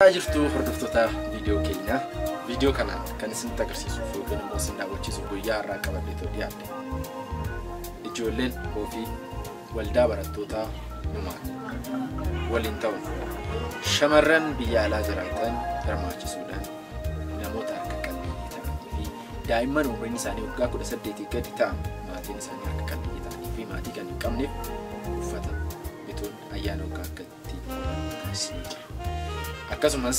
Jirtu hordoftoota viidiyoo keenya viidiyoo kanaan kan isin agarsiisuuf yookiin immoo isin daawwachiisuuf guyyaa har'aa qabadhee dhiyaadhe. Ijoolleen ofii waldaa barattootaa numaan waliin ta'uun shamarran biyya alaa jiraatan hirmaachisuudhaan namoota harka qalleeyyii ta'anii fi daa'imman umriin isaanii waggaa 18 gadi ta'an maatiin isaanii harka qalleeyyii ta'anii fi maatii kan hin qabneef uffata bituun ayyaana waggaa akkatti taasisanii jiru. Akkasumas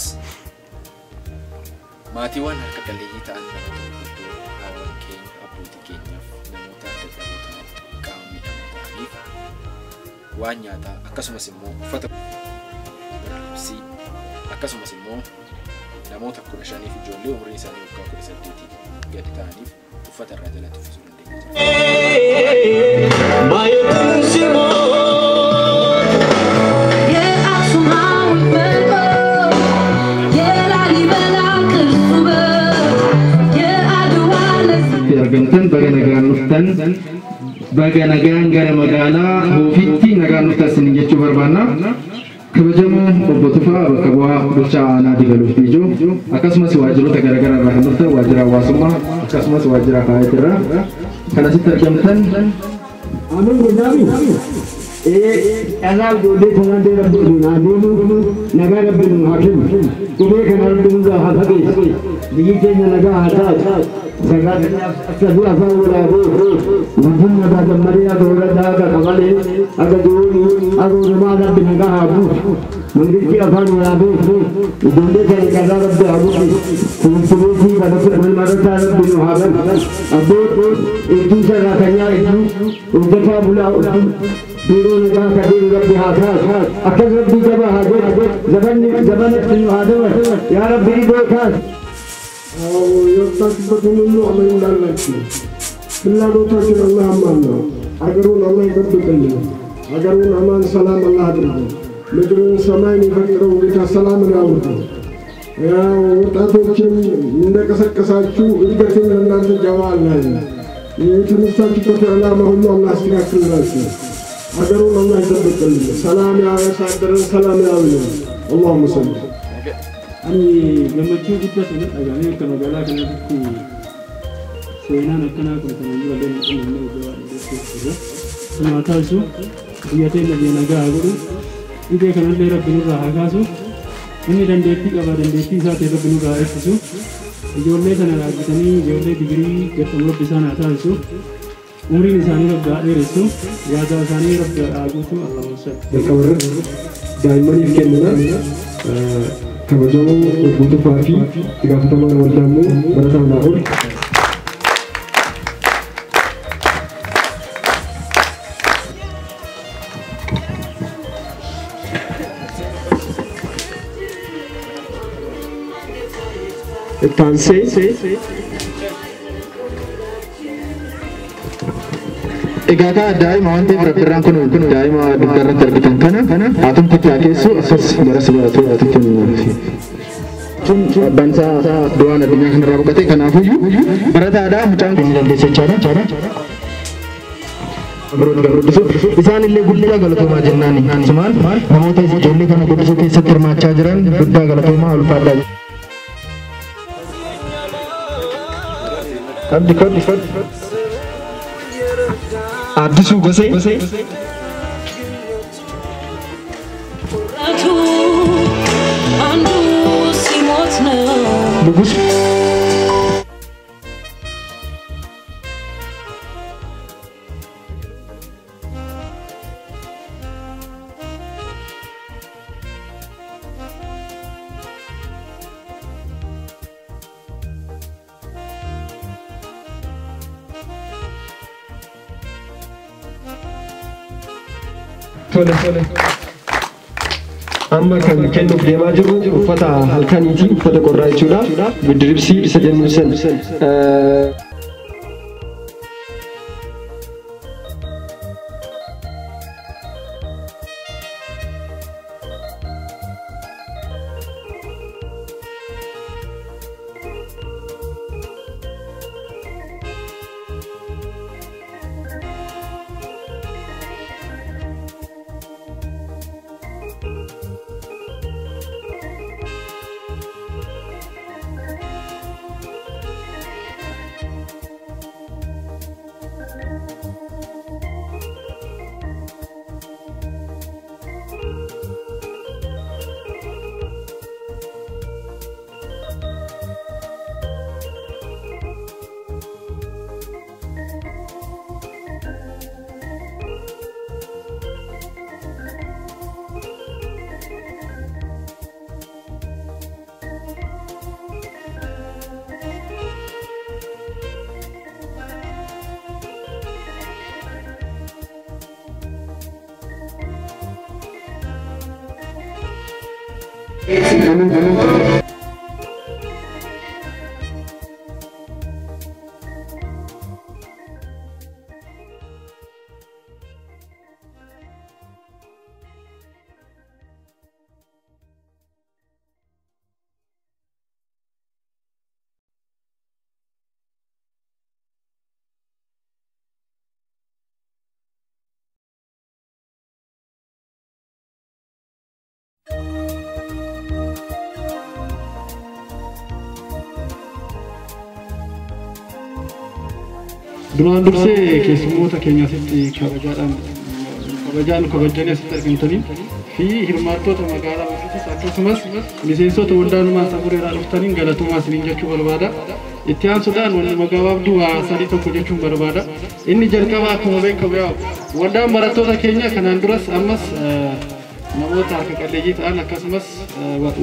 maatiiwwan harka qalleeyyii ta'an namoota gurguddoo haawwan keenya abbootii keenyaaf namoota adda addaa qaama miidhamoo ta'aniif waan nyaataa akkasumas immoo uffata barreessii akkasumas immoo namoota 15 fi ijoollee umriin isaanii waggaa 18 gadi ta'aniif uffata irraa jalatti uffisuu argamtan baga nagaan dhuftan baga nagaan gara magaalaa Hoofitti nagaan dhuftan isin jechuu barbaanna. Kabajamoo obbo Tufaa bakka bu'aa bulchaa aanaa Digaluuf Ijoo akkasumas waajjiroota garaagaraa irraa kan dhuftan waajjira hawaasummaa akkasumas waajjira faayaa irraa kan asitti argamtan amin guddaami أنا أقول لك أنا دير ربنا دينه نجار ربنا حكيم كذا كان ربنا حكيم بيجي نجار هذا سجاد سجوا سجوا أبو وجن هذا مريا دورة هذا كماله هذا دوني هذا رما هذا بنجار أبو مندير كي أفان أبو يدوله كان نجار ربنا أبو سمسمي هذا كل مرة ربنا هذا أبو إدو سجا كنيا إدو وجفا بلا بيرون جاه كبير ربي هذا أكثر ربي جبا هذا زبان إنه هذا يا ربي بيكاس أو يتقبل منه أمين الله بالله دوتك الله أمانه أجرون الله يبدلنا أجرون أمان سلام الله درهم مجرون سماين يفكرون بيتا سلام نعوده يا وتأتوكم عندك سكساتشو إلقتين لنا الجوال هذا يتنساتشو كفعلا ما هم الله سكاك الناس أجرون الله يبدلنا سلام يا سادر سلام يا ولد اللهم صل أني لما تشوف الجسد أجاني كما قال لك أنا في سوينا نكنا كنا نقول لهم إن هم يجوا يجوا ما تاسو بيأتي نبينا جاهورو إذا كان لي ربنا راح كاسو إني دندتي كبار دندتي سات ربنا راح يسوع يجولي كنا راجتني يجولي دغري كتمر بسنا تاسو umri nisani rabbi adeeressu yaada isaanii rabbi aaguutu Allahu sabbi بالكبر دائما يمكننا kabajamoo obbo Tufaa fi gaafatamaan waldaammoo barataa Naahol Taansee egaa daa'ima waan ta'eef rabbirraan kun daa'ima dugda irratti argitan kana haatumti keessu asas gara sibaatu atitti tun bansaa du'aan addunyaa kanarraa boqote kanaafuyyuu barataadhaa mucaan kun dandeessa jechaadha. Isaan illee guddaa galatoomaa jennaan sumaan namoota ijoollee kana guddisuu keessatti hirmaachaa jiran guddaa galatoomaa ulfaadhaa jiru. Abdisu Gosee Lugus amma kan kennuuf deemaa jiru uffata halkaniiti uffata qorraa jechuudha bidiribsii isa jennu san Duraan dursee keessummoota keenyaatti kabajaan kabajanii asitti argamtanii fi hirmaattoota magaalaa ofiitis akkasumas miseensota waldaa sabureeraa dhuftaniin galatoomaa isiniin jechuu barbaada. Itti aansuudhaan wanni magabaabduu sadii tokko jechuun barbaada. Inni jalqabaa akkuma beekamu waldaan barattoota keenya kanaan duras ammas namoota harka qalleeyyii ta'an akkasumas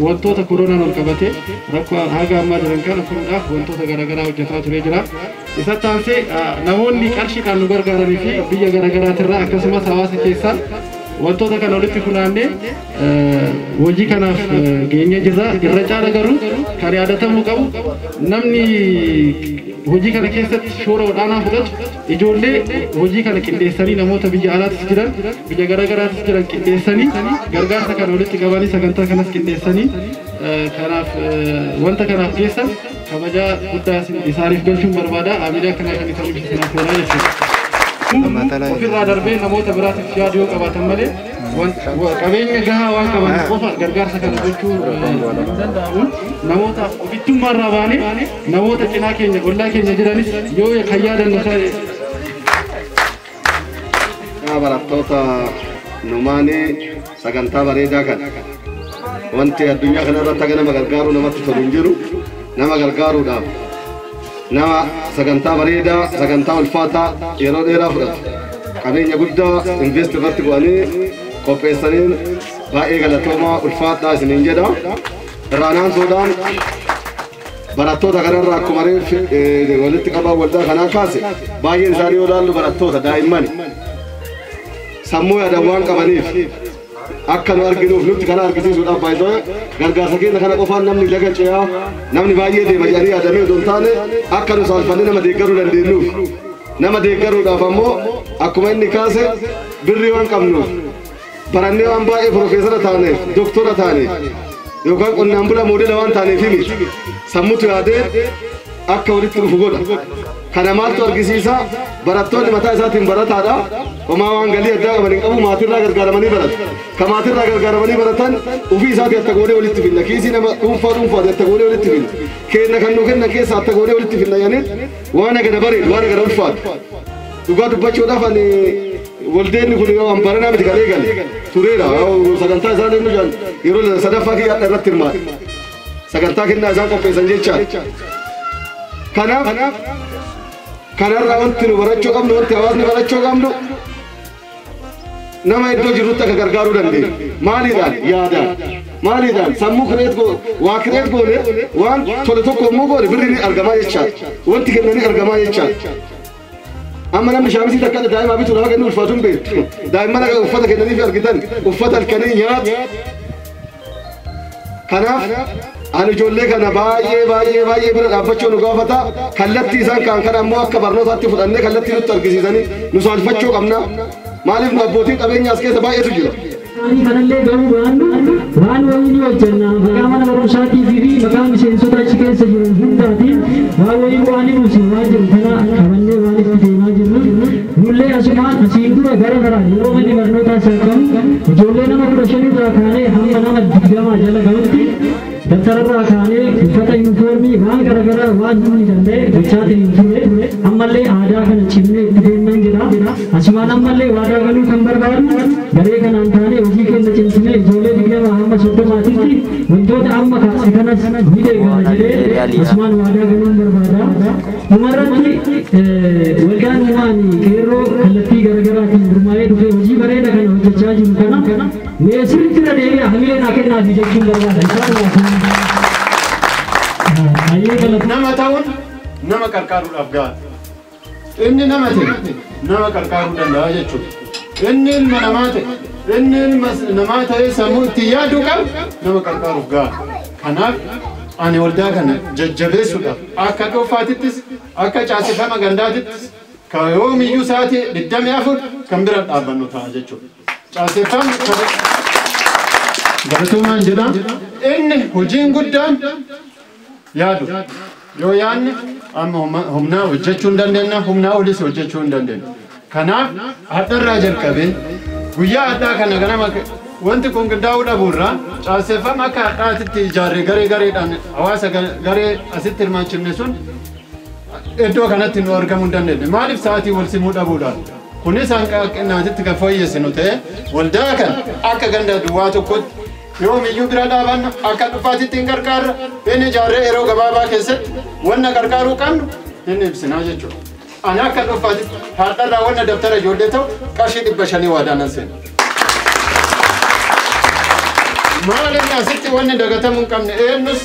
wantoota koronaan ol qabatee rakkoo haga ammaa jiran kana furuudhaaf wantoota garaagaraa hojjetaa turee jira. Isa taansee namoonni qarshiidhaan nu gargaaranii fi biyya garaagaraatirraa akkasumas hawaasa keessaa wantoota kana walitti funaannee hojii kanaaf geenye jirra. Irra caala garuu kan yaadatamuu qabu namni hojii kana keessatti shoora olaanaa fudhatu ijoollee hojii kana qindeessanii namoota biyya alaattis jiran biyya garaagaraattis jiran qindeessanii gargaarsa kana walitti qabanii sagantaa kanas qindeessanii kanaaf wanta kanaaf geessan kabajaa guddaa isaaniif galchuun barbaada. Amilee akkanaa kan isaan ibsinaaf oolaa jechuudha. Ofirraa darbee namoota biraatiif yaada yoo qabaatan malee qabeenya gahaa waan qaban qofa gargaarsa kana gochuu danda'amuun namootaaf ofittummaarraa baanee namoota cinaa keenya ollaa keenya jiranis yoo kan yaadannu ta'e. Barattoota numaanii sagantaa bareedaa kana wanti addunyaa kana irratti akka nama gargaaru namatti tolu hin jiru. Nama gargaaruudhaaf nama sagantaa bareedaa sagantaa ulfaataa yeroo dheeraa fudhatu qabeenya guddaa invest irratti go'anii qopheessaniin baay'ee galatoomaa ulfaadhaa isiniin jedha. Irraanaan soodaan barattoota kanarraa akkuma walitti qabaa waldaa kanaa kaase baay'een isaanii yoo ilaallu barattoota daa'imman sammuu yaadan waan qabaniif akka nu arginuuf nutti kana argisiisuudhaaf baay'ee gargaarsa keenya kana qofaan namni laga ce'aa namni baay'ee deema jedhanii yaadamee osoo hin taane akka nu saalfannee nama deeggaruu dandeenyuuf nama deeggaruudhaaf ammoo akkuma inni kaase birrii waan qabnuuf barannee waan baay'ee profeesara taaneef doktora taaneef yookaan qonnaan bulaa moodela waan taaneef miti sammuutu yaadee akka walitti dhufu godha. Kana maaltu argisiisa barattoonni mataa isaatiin barataadha. Homaa waan galii addaa qaban hin qabu maatirraa gargaaramanii baratu. Ka maatirraa gargaaramanii baratan ofii isaatii atta goonee walitti finna. Kiisii nama dhuunfaati atta goonee walitti finna. Kenna kan nu kenna keessa atta goonee walitti finna jedhanii waan agada bareedu waan agada ulfaatu. Dhugaa dubbachuudhaaf ani waldeenni kun yoo baranaa miti galee gale tureera. Sagantaa isaan eenyu jedhan yeroo sadaffaa kiyyaadha irratti hirmaate. Sagantaa kennaa isaan qopheessan jechaa. Kanaaf kanarraa wanti nu barachuu qabnu wanti hawaasni barachuu qabnu nama iddoo jirrutti akka gargaaruu dandeenya. Maaliidhaan yaadaan maaliidhaan sammuu kireet waa kireet goone waan tole tokko immoo goone birriin argamaa jechaa wanti kennanii argamaa jechaa. Amma namni shaamisii takka daa'imaa bituu nama kennu ulfaatuun beektu daa'imman uffata kennanii fi argitan uffata halkanii nyaatu. Kanaaf ani ijoollee kana baay'ee bira dhaabbachuu nu gaafata. Kallattii isaan kaan kana ammoo akka barnootaatti fudhannee kallattii nutti argisiisanii nu saalfachuu qabna. Maaliif nu abbootiin qabeenyaa as keessa baay'eetu jira. Kanallee garuu waan wayii hojjenna maqaa mana barumsaatii fi maqaa miseensota achi keessa jiran hundaatiin waan wayii waan nuusimaa jiru kana qabannee waan itti deemaa jirru nullee asumaan asiin dura gara yeroo manni barnootaa saaqamu ijoollee nama 15 irraa kaanee hamma nama 20 jala gahutti dabtararraa kaanee uffata yuunifoormii waan garaagaraa waan humni danda'e gochaatiin ture ammallee aadaa kana cimnee itti deemaa jira. Asumaan ammallee waadaa galuu kan barbaadu garee kanaan taanee hojii keenya cimsinee ijoollee 20 hamma 30titti wantoota amma kaase kanas ni deeggarra jedhee asumaan waadaa galuun barbaada. Dhumarratti waldaan uumaan qeerroo kallattii garaagaraatiin gurmaa'ee dhufee hojii bareeda kana hojjechaa jiru kana mee sirriitti deebi'aa hamilee naa kennaafi jechuun barbaada. Nama ta'uun nama gargaaruudhaaf ga'a. Inni nama ta'e nama gargaaruu danda'a jechuudha. Inni ilma namaa ta'e inni namaa ta'ee sammuu itti yaadu qabu nama qarqaaruuf ga'a. Kanaaf ani waldaa kana jajjabeessuudhaaf akka dhuunfaatittis akka caasifama gandaatittis kan yoomiyyuu sa'aatii 24 kan bira dhaabbannu ta'a jechuudha. Caasifamni baratuumaan jedha inni hojiin guddaan yaadu yoo yaadne amma humnaa hojjechuu hin dandeenya humnaa olis hojjechuu hin dandeenya. Kanaaf hadharraa jalqabee guyyaa hadhaa kana ganama wanti kun qindaa'uu dhabuurraa caaseffama akka hadhaatitti ijaarree garee gareedhaan hawaasa garee asitti hirmaachifne sun iddoo kanatti nu argamuu hin dandeenye. Maaliif sa'aatii wal simuu dhabuudhaan? Kunis hanqinaatitti kan fooyyessinu ta'e waldaa kana akka ganda duwwaa tokkotti yoomiyyuu bira dhaabanna akka dhufaatitti hin gargaarra inni ijaarree yeroo gabaabaa keessatti wanna gargaaruu qabnu inni ibsinaa jechuudha. Ani akka dhufaatitti haadharraa wanna daftara ijoollee ta'u qarshii 500 waadaanan seena. Maaliin asitti wanni dagatamuu hin qabne eenyus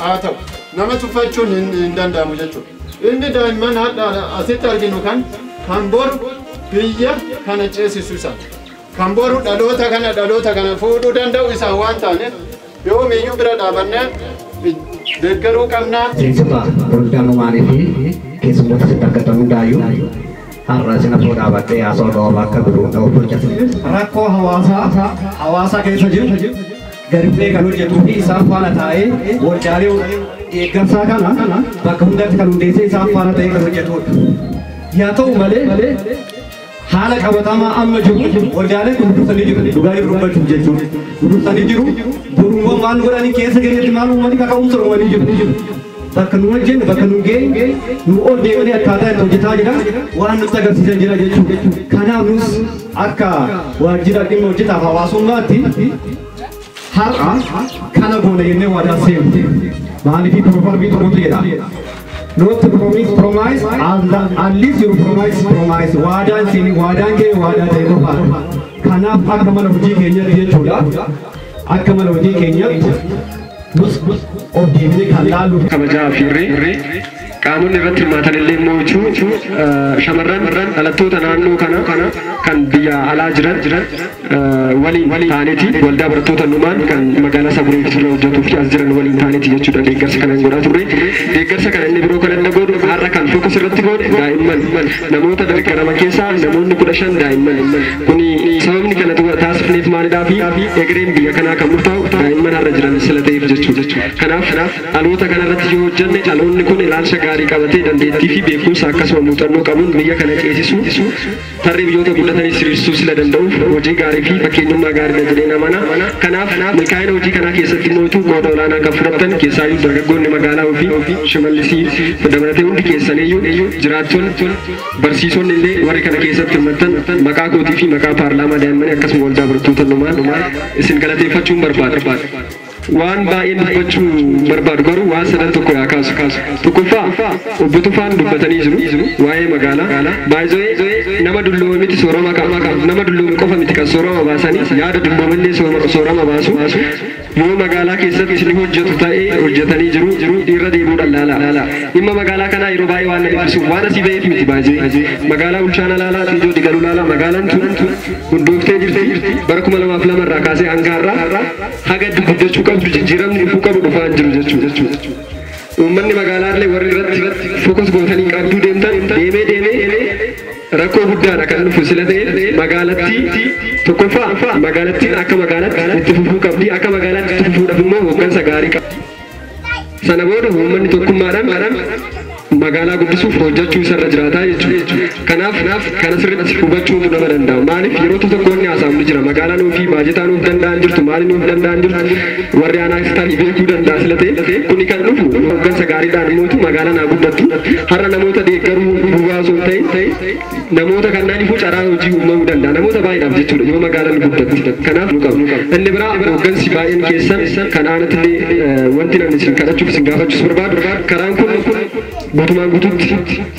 haa ta'u nama tuffachuun hin danda'amu jechuudha. Inni daa'imman haadha asitti arginu kan boru biyya kana ceesisu isa. Kan boru dhaloota kana fuudhuu danda'u isaan waan taaneef yoomiyyuu bira dhaabannee deeggaruu qabnaa. Jechuudha waldaa Numaanii fi keessummoota asitti argatan hundaayyuu har'a isin afoo dhaabattee haasawaa gabaabaa akka biroo ta'uuf hojjetan. Rakkoo hawaasaa keessa jiru gariblee kan hojjetuu fi isaan faana taa'ee waldaalee eeggarsaa kana bakka hundatti kan hundeessee isaan faana ta'ee kan hojjetudha. Yaa ta'u malee haala qabatamaa amma jiru waldaaleen kun dursanii jiru dhugaa jiru dubbachuuf jechuudha. Dursanii jiru boruuwwan maal godhanii keessa galeetti maal uummanni kaka'umsa uumanii jiru. Bakka nu wajjin bakka nu geenye nu ol deemanii akkaataa itti hojjetaa jira waan nutti agarsiisan jira jechuudha. Kanaaf nus akka waajjira dhimma hojjetaaf hawaasummaatti har'a kana goona jennee waadaa seenu. Maaliif piroofarbii tokkotu jedha. Not to promise, at least you promise. Waadaan sini waadaan kee waadaa ta'e qofaadha. Kanaaf akka mana hojii keenyatti jechuudha. Akka mana hojii keenyatti nus of deemnee kan laallu. Kabajaa fi qaamonni irratti hirmaatan illee immoo jechuun shamarran dhalattoota naannoo kana kan biyya alaa jiran waliin ta'aniiti waldaa barattoota Numaan kan magaalaa Saburii fi hojjetuu fi as jiran waliin ta'aniiti jechuudha. Deeggarsa kana godhaa turre. Deeggarsa kana inni biroo kan inni godhu har'a kan fokus irratti godhe daa'imman namoota dargaggeessa keessaa namoonni 15 daa'imman kuni sababni kana taasifneef maalidhaa fi egereen biyya kanaa kan murtaa'u daa'imman har'a jiran sila ta'eef jechuudha. Kanaaf dhaloota kanarratti yoo hojjenne dhaloonni kun ilaalcha gaarii qabatee dandeettii fi beekumsa akkasuma muuxannoo qabuun biyya kana ceesisu tarree biyyoota guddatanii siriirsuu sila danda'uuf hojii gaarii fi fakkeenyummaa gaarii jedhee namana. Kanaaf milkaa'ina hojii kanaa keessatti immoo qooda olaanaa kan fudhatan keessaayyuu dargaggoonni magaalaa ofii shimallisii dabalatee hundi keessaniyyuu jiraattonni barsiisonni illee warri kana keessatti hirmaatan maqaa kootii fi maqaa paarlaamaa daa'immanii akkasuma waldaa barattoota Numaan isin galateeffachuun barbaada. Waan baay'een dubbachuu barbaadu garuu waan sadan tokko yaa kaasu. Tokkoffaa obbo Tufaan dubbatanii jiru waa'ee magaalaa. Baay'ee nama dulloome miti soorama qaba. Nama dulloome qofa miti kan soorama baasanii yaada dulloomellee soorama baasu. Yoo magaalaa keessatti isin hojjetu ta'ee hojjetanii jiru irra deemuudhaan laala. Dhimma magaalaa kanaa yeroo baay'ee waan ibsuuf waan asii ba'eef miti baay'ee. Magaalaa Bulchaana laalaa fi Ijoo Digaluu laalaa magaalaan tun hundooftee jirti. Bara 2002 irraa kaasee hanga har'aa haga guddachuu qabdu jijjiiramni dhufuu qabu dhufaa hin jiru jechuudha. Uummanni magaalaallee warri irratti fokus gootanii qabduu deemtan deemee rakkoo guddaadha kan dhufu sila ta'e magaalattii tokkoffaa magaalattiin akka magaalaatti itti fufuu qabdi. Akka magaalaatti itti fufuudhaaf immoo hooggansa gaarii qabdi. Sana booda uummanni tokkummaadhaan magaalaa guddisuuf hojjechuu isarra jiraataa jechuudha. Kanaaf kana sirriitti hubachuutu nama danda'a. Maaliif yeroo tokkoonni haasa'amni jira magaalaan ofii baajetaa nuuf danda'an jirtu maali nuuf danda'an jirtu warri aanaa tarii beekuu danda'a sila ta'e kuni kan dhufu hooggansa gaariidhaan immoo magaalaa naa guddattu har'a namoota deeggaruu duwwaa osoo hin ta'in namoota kannaaniifuu carraa hojii uumamuu danda'a namoota baay'eedhaaf jechuudha yoo magaalaan guddatti. Kanaaf nu qabu. Inni biraa hooggansi baay'een keessan kan aanatti wanti namni isin kadhachuuf isin gaafachuus barbaadu karaan kun guutumaan guututti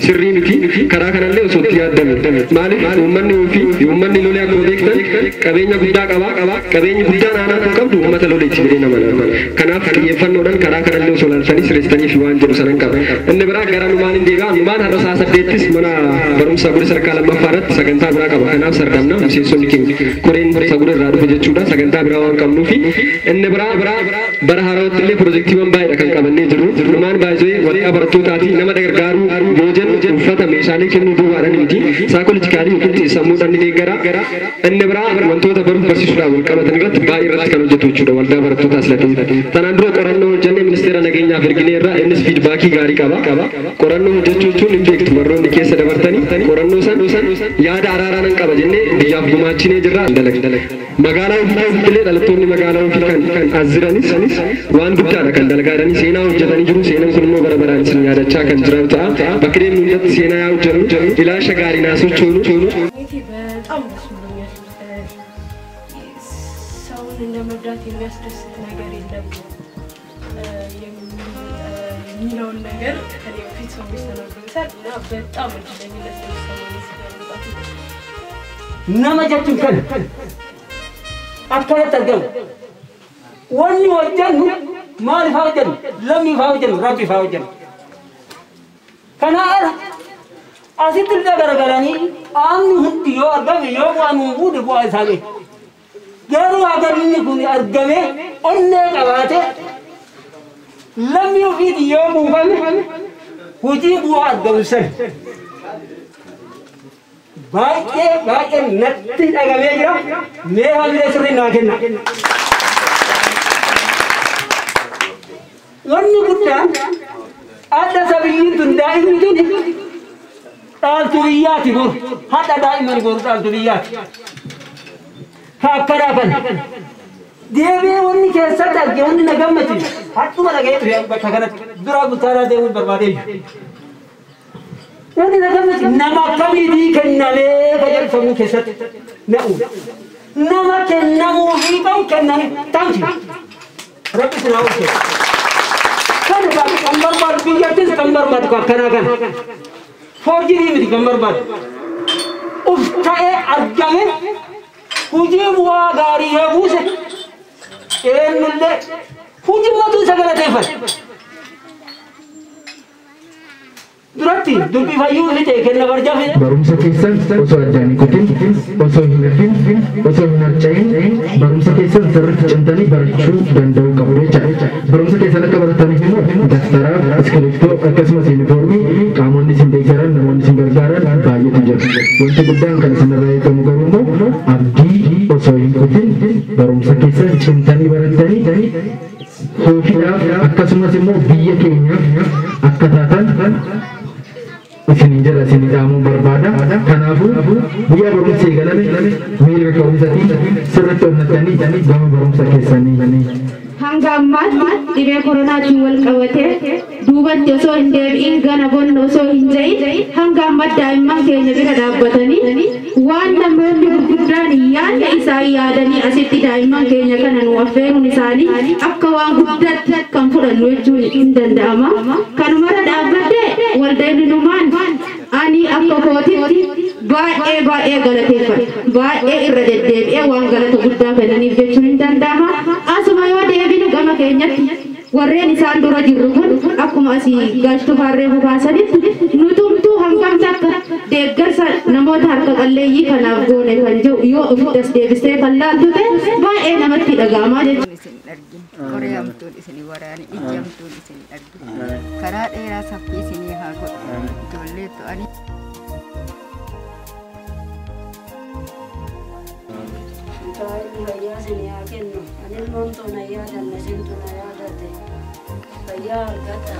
sirrii miti karaa kanallee osoo itti yaadame maaliif uummanni lolee akkuma beektan qabeenya guddaa qaba qabeenyi guddaan aanaa kun qabdu uummata lolee itti fidee nama kanaaf xiyyeeffannoodhaan karaa kanallee osoo laalsanii sirreessitanii fi waan jedhu sanan qaba inni biraa gara numaan hin deebi'aa numaan har'a sa'a 8 mana barumsa guddi sadarkaa lammaffaa irratti sagantaa biraa qaba kanaaf sardamna miseensonni keenya koreen sagura irraa dhufe jechuudha sagantaa biraa waan qabnuuf inni biraa bara haaraatti illee piroojeektiiwwan baay'eedha kan qabannee jiru numaan baay'ee waldaa barattootaati nama gargaaruu boojan uffata meeshaalee kennuu duwwaadhaan miti saayikoolojikaalii yookiin sammuudhaan ni deeggara inni biraa wantoota baruuf barsiisuudhaan wal qabatan irratti baay'ee irratti kan hojjetu jechuudha waldaa barattootaas lateen tanaan dura qorannoo hojjennee ministeera nageenyaaf erginee irraa innis fiidbaakii gaarii qaba qorannoo hojjechuu jechuun hin beektu warroonni keessa dabartanii qorannoo san yaada araaraa nan qaba jennee biyyaaf gumaachinee jirra magaalaa ofiilee dhalattoonni magaalaa ofii kan as jiranis waan guddaadha kan dalagaadhanii seenaa hojjetanii jiru seenaan kun immoo bara baraan isin yaadachaa kan jiran ta'a bakki deemnu hundatti seenaa yaa hojjennu ilaalcha gaarii naasochoonu በጣም ደስ ብሎኛል። ሰውን እንደመርዳት የሚያስደስት ነገር የለም የሚለውን ነገር ከኔ በፊት ሰዎች ተናግረውታል እና በጣም እድለኝነት ነው የሚሰማኝ ስለመጣሁ nama jechuun kan akkana targamu wanni hojjennu maaliif haa hojjennu lammiif haa hojjennu rabbiif haa hojjennu kanaaf asitti illee garagalanii aanni hundi yoo argame yoo waan hunbuudhe bu'aa isaanii garuu agarni kun argame onnee qabaate lammii ofiiti yoo buufame hojii bu'aa argamu san baay'ee natti dhagamee jira mee hamilee sirrii naa kenna wanni guddaan adda sabiyyiin tun daa'imni tun dhaaltu biyyaati bor hadha daa'iman bor dhaaltu biyyaati akkanaa kana deebi'ee wanni keessatti arge wanni na gammachiisu hadhuma dhaga'ee ture bakka kanatti dura guttaaraa deemuun barbaadee wanni na gammachiisu nama akkamiitii kennamee qajeelfamuu keessatti na'u nama kennamuu fi qabu kennanii taansi rabbi sinaa oolche kan barbaadu biyyattis kan barbaadu akkanaa kana forjirii miti kan barbaadu uf ta'ee argame hujii bu'aa gaarii yoo buuse eenyullee hujii mootuu isa galateeffate duratti dubbii fayyuu ni ta'e kenna barjaafe barumsa keessan osoo addaan hin kutin osoo hin hafin osoo hin harca'in barumsa keessan sirriitti cimtanii barachuu danda'uu qabu jechaadha. Barumsa keessan akka barataniif immoo daftaraa, iskiriiptoo akkasumas yuunifoormii qaamonni isin deeggaran namoonni isin gargaaran baay'eetu jiru. Wanti guddaan kan isinirraa eegamu garuu immoo abdii osoo hin kutin barumsa keessan cimtanii baratanii hoofiidhaaf akkasumas immoo biyya keenyaaf akka taatan isin jala isin dhaamuun barbaada. Kanaafuu guyyaa barumsa eegalame miira ka'umsatiin sirriitti onnatanii gama barumsa keessanii. Hanga ammaatti dhibee koronaatiin wal qabatee duubatti osoo hin deebi'in gana bonna osoo hin ta'in hanga ammaatti daa'imman keenya bira dhaabbatanii waan namoonni gurguddaan yaada isaa yaadanii asitti daa'imman keenya kana nu affeeruun isaanii akka waan guddaatti kan fudhannu jechuun hin danda'ama. Kanumarra dhaabbadde waldaan numaan ani akka kootitti baay'ee galateeffadha. Baay'ee irra deddeebi'ee waan galata guddaa kennaniif jechuun hin danda'ama. Asuma yoo deebinu gama keenyatti warreen isaan dura jirru kun akkuma asii gaashtuu faarree bukaasanitti nutumtuu hangamta akka deeggarsa namoota harka qalleeyyii kanaaf goone kan jiru yoo ofiidas deebistee kan laaltu ta'e baay'ee namatti dhaga'amaa jechuudha. Qoriyamtuun isinii waraani ijjamtuun isinii argina karaa dheeraa saffii isinii haa godhu ijoollee to'anii. Fayyaa isinii haa kennu ani ilmoomtuu na yaadanne isintu na yaadate fayyaa argata.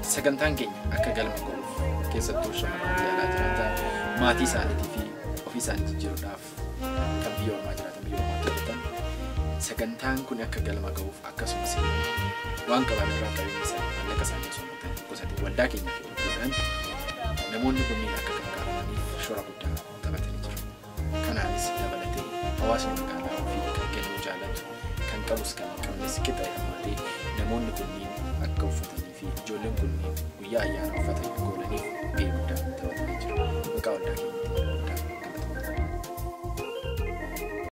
Sagantaan keenya akka galma godhuuf keessattuu shamarran yaalaa jiraatan maatii isaaniitii fi ofii isaanii jijjiiruudhaaf kan biyya ormaa jiraatan biyya ormaa hojjetan sagantaan kun akka galma gahuuf akkasumas waan qaban irraa qabeenya isaanii mallaqa isaanii osoo hin ta'in gosatii waldaa keenya fayyadamuudhaan namoonni kunniin akka gargaaramaniif shoora guddaa taphatanii jiru. Kanaanis dabalatee hawaasni magaalaa ofii kan kennuu jaalatu kan qabus kan Innis qixa hirmaatee namoonni kunniin akka uffatanii fi ijoolleen kunniin guyyaa ayyaana uffatanii goolaniif gahee guddaa taphatanii jiru. Maqaa waldaa keenyatti.